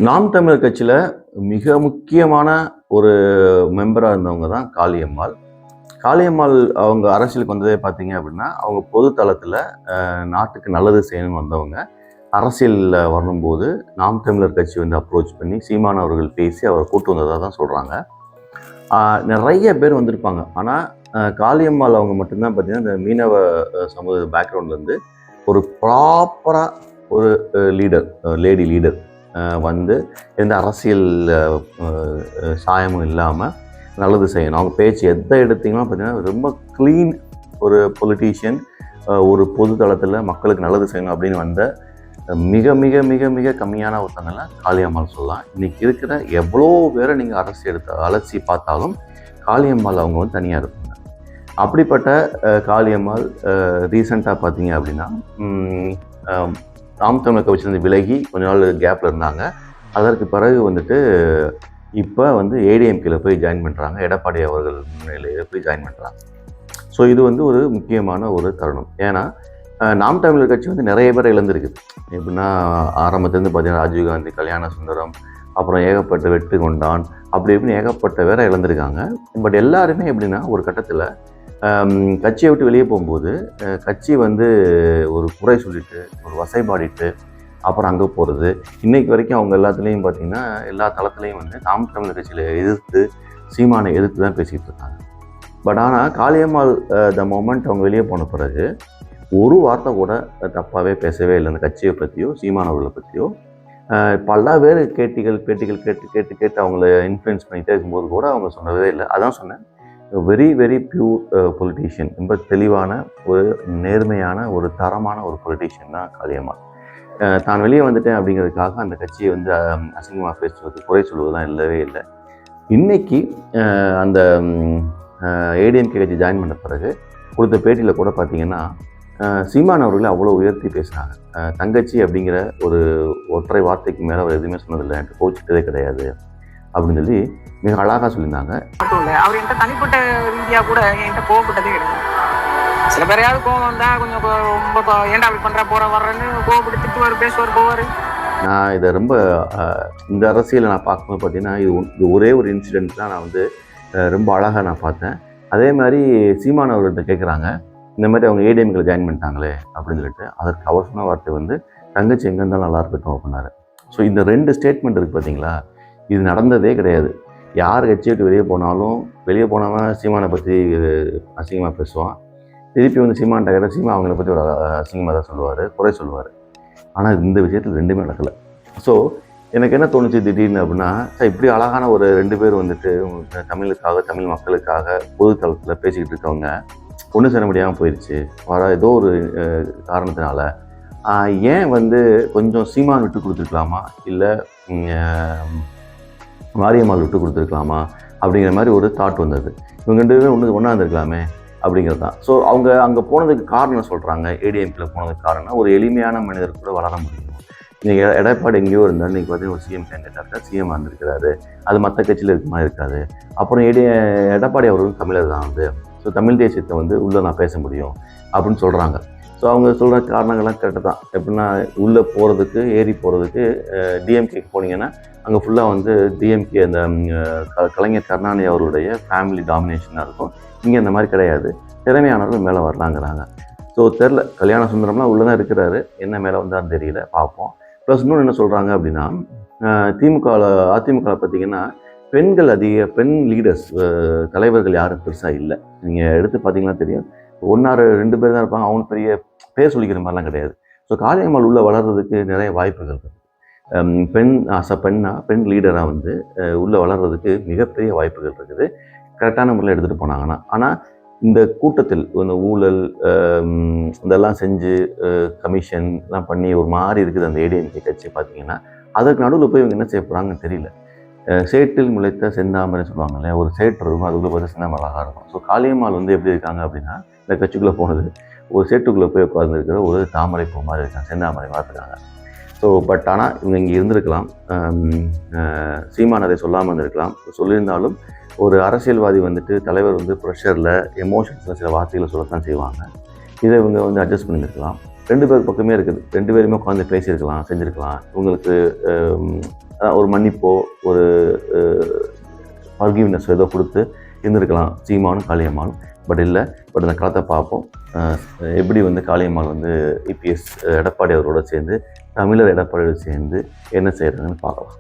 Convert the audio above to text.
நாம் தமிழர் கட்சியில மிக முக்கியமான ஒரு மெம்பரா இருந்தவங்க தான் காளியம்மாள். காளியம்மாள் அவங்க அரசியலுக்கு வந்ததே பார்த்தீங்க அப்படின்னா, அவங்க பொது தளத்தில நாட்டுக்கு நல்லது செய்யணும்னு வந்தவங்க. அரசியல்ல வரும்போது நாம் தமிழர் கட்சி வந்து அப்ரோச் பண்ணி சீமான் அவர்கள் பேசி அவர கூட்டு வந்ததா தான் சொல்றாங்க. நெறைய பேர் வந்திருப்பாங்க. ஆனா, காளியம்மாள் அவங்க மட்டும் தான் பார்த்தீங்கன்னா, இந்த மீனவ சமூக பேக்ரவுண்ட்லேருந்து ஒரு ப்ராப்பரா ஒரு லீடர், லேடி லீடர் வந்து எந்த அரசியல் சாயமும் இல்லாமல் நல்லது செய்யணும். அவங்க பேச்சு எதை எடுத்தீங்கன்னா பார்த்தீங்கன்னா ரொம்ப க்ளீன் ஒரு பொலிட்டீஷியன், ஒரு பொது தளத்தில் மக்களுக்கு நல்லது செய்யணும் அப்படின்னு வந்த மிக மிக மிக மிக கம்மியான ஒருத்தங்களை காளியம்மாள் சொல்லலாம். இன்றைக்கி இருக்கிற எவ்வளோ பேரை நீங்கள் அலசி பார்த்தாலும் காளியம்மாள் அவங்க வந்து தனியாக இருப்பாங்க. அப்படிப்பட்ட காளியம்மாள் ரீசெண்டாக பார்த்தீங்க அப்படின்னா நாம் தமிழர் கட்சியிலிருந்து விலகி கொஞ்ச நாள் கேப்பில் இருந்தாங்க. அதற்கு பிறகு வந்துட்டு இப்போ வந்து ஏடிஎம்கேல போய் ஜாயின் பண்ணுறாங்க. எடப்பாடி அவர்கள் முன்னிலையில் போய் ஜாயின் பண்ணுறாங்க. ஸோ இது வந்து ஒரு முக்கியமான ஒரு தருணம். ஏன்னா நாம் தமிழர் கட்சி வந்து நிறைய பேர் இழந்திருக்குது. எப்படின்னா ஆரம்பத்துலேருந்து பார்த்தீங்கன்னா ராஜீவ்காந்தி, கல்யாண சுந்தரம், அப்புறம் ஏகப்பட்ட வெற்றி கொண்டான், அப்படி இப்படின்னு ஏகப்பட்ட பேரை இழந்திருக்காங்க. பட் எல்லாருமே எப்படின்னா ஒரு கட்டத்தில் கட்சியை விட்டு வெளியே போகும்போது கட்சி வந்து ஒரு குறை சொல்லிட்டு ஒரு வசைபாடிட்டு அப்புறம் அங்கே போகிறது. இன்றைக்கு வரைக்கும் அவங்க எல்லாத்துலேயும் பார்த்திங்கன்னா எல்லா தளத்துலேயும் வந்து நாம் தமிழர் கட்சியில் எதிர்த்து சீமானை எதிர்த்து தான் பேசிகிட்டு இருக்காங்க. பட் ஆனால் காளியம்மாள் த மொமெண்ட் அவங்க வெளியே போன பிறகு ஒரு வார்த்தை கூட தப்பாகவே பேசவே இல்லை. அந்த கட்சியை பற்றியோ சீமானவர்களை பற்றியோ. பல பேர் பேட்டிகள் கேட்டு கேட்டு கேட்டு அவங்கள இன்ஃப்ளூயன்ஸ் பண்ணிகிட்டே இருக்கும்போது கூட அவங்க சொன்னதே இல்லை. அதான் சொன்னேன், வெரி வெரி பியூர் பொலிட்டீஷியன். ரொம்ப தெளிவான ஒரு நேர்மையான ஒரு தரமான ஒரு பொலிட்டீஷியன் தான் காளியம்மாள். தான் வெளியே வந்துட்டேன் அப்படிங்கிறதுக்காக அந்த கட்சியை வந்து அசிங்கமாக பேசுவது, குறை சொல்வதுலாம் இல்லவே இல்லை. இன்றைக்கி அந்த ஏடிஎம்கே கட்சி ஜாயின் பண்ண பிறகு கொடுத்த பேட்டியில் கூட பார்த்திங்கன்னா சீமான் அவர்களை அவ்வளோ உயர்த்தி பேசுகிறாங்க. தங்கச்சி அப்படிங்கிற ஒரு ஒற்றை வார்த்தைக்கு மேலே அவர் எதுவுமே சொன்னதில்லை, எனக்கு கோச்சிட்டதே கிடையாது அப்படின்னு சொல்லி மிக அழகாக சொல்லியிருந்தாங்க. அவர் என்கிட்ட தனிப்பட்ட ரீதியாக கூட என்கிட்ட கோவப்பட்டதே கிடையாது. சில பேரையாவது கோவம் வந்தால் கொஞ்சம் ரொம்ப ஏன்டா அப்படி பண்ணுற போகிற வர்றேன்னு கோவப்பட்டு திட்டுவார், பேசுவார், போவார். நான் இதை ரொம்ப இந்த அரசியலை நான் பார்க்கும்போது பார்த்தீங்கன்னா இது ஒரே ஒரு இன்சிடென்ட் தான் நான் வந்து ரொம்ப அழகாக நான் பார்த்தேன். அதே மாதிரி சீமான் அவர்கிட்ட கேட்குறாங்க, இந்த மாதிரி அவங்க ஏடிஎம்கில் ஜாயின் பண்ணிட்டாங்களே அப்படின்னு சொல்லிட்டு, அதற்கு அவர் சொன்ன வார்த்தை வந்து தங்கச்சி எங்கே இருந்தாலும் நல்லா இருக்கட்டும் அப்படின்னாரு. ஸோ இந்த 2 ஸ்டேட்மெண்ட் இருக்குது பார்த்தீங்களா, இது நடந்ததே கிடையாது. யார் கட்சியை விட்டு வெளியே போனவன் சீமானை பற்றி அசிங்கமாக பேசுவான். திருப்பி வந்து சீமான்ட்ட கேட்டால் சீமா அவங்கள பற்றி ஒரு அசிங்கமாக தான் சொல்லுவார், குறை சொல்லுவார். ஆனால் இந்த விஷயத்தில் 2மே நடக்கலை. ஸோ எனக்கு என்ன தோணுச்சு திடீர்னு அப்படின்னா, இப்படி அழகான ஒரு 2 பேர் வந்துட்டு தமிழுக்காக, தமிழ் மக்களுக்காக பொது தளத்தில் பேசிக்கிட்டு இருக்கவங்க ஒன்றும் சேர முடியாமல் போயிடுச்சு. ஏதோ ஒரு காரணத்தினால ஏன் வந்து கொஞ்சம் சீமான் விட்டு கொடுத்துருக்கலாமா, இல்லை மாரியம்மாள் விட்டு கொடுத்துருக்கலாமா அப்படிங்கிற மாதிரி ஒரு தாட் வந்தது. இவங்க 2 பேரும் ஒன்றா இருந்திருக்கலாமே அப்படிங்கிறது தான். ஸோ அவங்க அங்கே போனதுக்கு காரணம் சொல்கிறாங்க, ஏடிஎம்கில் போனதுக்கு காரணம் ஒரு எளிமையான மனிதர் கூட வளர முடியும். நீங்கள் எடப்பாடி எங்கேயோ இருந்தால் இன்றைக்கி பார்த்தீங்கன்னா ஒரு சிஎம் கேண்டிடேட்டாக இருக்கார், சிஎம் வந்திருக்கிறாரு. அது மற்ற கட்சியில் இருக்குமா இருக்காது. அப்புறம் எடப்பாடி அவர்களும் தமிழர் தான் வந்து. ஸோ தமிழ் தேசியத்தை வந்து உள்ளே நான் பேச முடியும் அப்படின்னு சொல்கிறாங்க. ஸோ அவங்க சொல்கிற காரணங்கள்லாம் கரெக்டு தான். எப்படின்னா உள்ளே போகிறதுக்கு, ஏறி போகிறதுக்கு டிஎம்கேக்கு போனீங்கன்னா அங்கே ஃபுல்லாக வந்து டிஎம்கே அந்த கலைஞர் கருணாநிதி அவருடைய ஃபேமிலி டாமினேஷனாக இருக்கும். இங்கே இந்த மாதிரி கிடையாது, திறமையானவர்கள் மேலே வரலாங்கிறாங்க. ஸோ தெரில, கல்யாண சுந்தரம்லாம் உள்ளே தான் இருக்கிறாரு, என்ன மேலே வந்தான்னு தெரியல, பார்ப்போம். ப்ளஸ் இன்னொன்று என்ன சொல்கிறாங்க அப்படின்னா, அதிமுகவில் பார்த்திங்கன்னா பெண் லீடர்ஸ், தலைவர்கள் யாரும் பெருசாக இல்லை. நீங்கள் எடுத்து பார்த்தீங்கன்னா தெரியும், 1-2 பேர் தான் இருப்பாங்க. அவங்க பெரிய பேர் சொல்லிக்கிற மாதிரிலாம் கிடையாது. ஸோ காளியம்மாள் உள்ளே வளர்கிறதுக்கு நிறைய வாய்ப்புகள் இருக்குது. பெண் லீடராக வந்து உள்ளே வளர்கிறதுக்கு மிகப்பெரிய வாய்ப்புகள் இருக்குது, கரெக்டான முறையில் எடுத்துகிட்டு போனாங்கன்னா. ஆனால் இந்த கூட்டத்தில் இந்த ஊழல் இதெல்லாம் செஞ்சு கமிஷன்லாம் பண்ணி ஒரு மாதிரி இருக்குது அந்த ஏடிஎம்கே கட்சி பார்த்திங்கன்னா. அதற்கு நடுவில் போய் இவங்க என்ன செய்ய போகிறாங்கன்னு தெரியல. சேற்றில் முளைத்த செந்தாமரை சொல்லுவாங்க இல்லையா, ஒரு சேற்று இருக்கும், அதுக்குள்ளே பார்த்து செந்தாமரை அழகாக இருக்கும். ஸோ காளியம்மாள் வந்து எப்படி இருக்காங்க அப்படின்னா, இந்த கட்சிக்குள்ளே போனது ஒரு சேற்றுக்குள்ளே போய் உட்கார்ந்துருக்கிற ஒரு தாமரை பூ மாதிரி இருக்காங்க, செந்தாமரை பார்த்துருக்காங்க. ஸோ பட் ஆனால் இவங்க இங்கே இருந்திருக்கலாம், சீமான் அதை சொல்லாமல் இருந்திருக்கலாம். சொல்லியிருந்தாலும் ஒரு அரசியல்வாதி வந்துட்டு தலைவர் வந்து ப்ரெஷரில் எமோஷன்ஸில் சில வார்த்தைகளை சொல்லத்தான் செய்வாங்க. இதை இவங்க வந்து அட்ஜஸ்ட் பண்ணியிருக்கலாம். 2 பேர் பக்கமே இருக்குது. 2 பேருமே உட்காந்து பேசியிருக்கலாம், செஞ்சுருக்கலாம். இவங்களுக்கு ஒரு மன்னிப்போ ஒரு ஃபர்கிவ்னஸ் ஏதோ கொடுத்து இருந்திருக்கலாம் சீமானும் காளியம்மாளும். பட் இல்லை. பட் இந்த களத்தை பார்ப்போம். எப்படி வந்து காளியம்மாள் வந்து இபிஎஸ் எடப்பாடி அவரோட சேர்ந்து தமிழர் எடப்பாடியோட சேர்ந்து என்ன செய்கிறாங்கன்னு பார்க்கலாம்.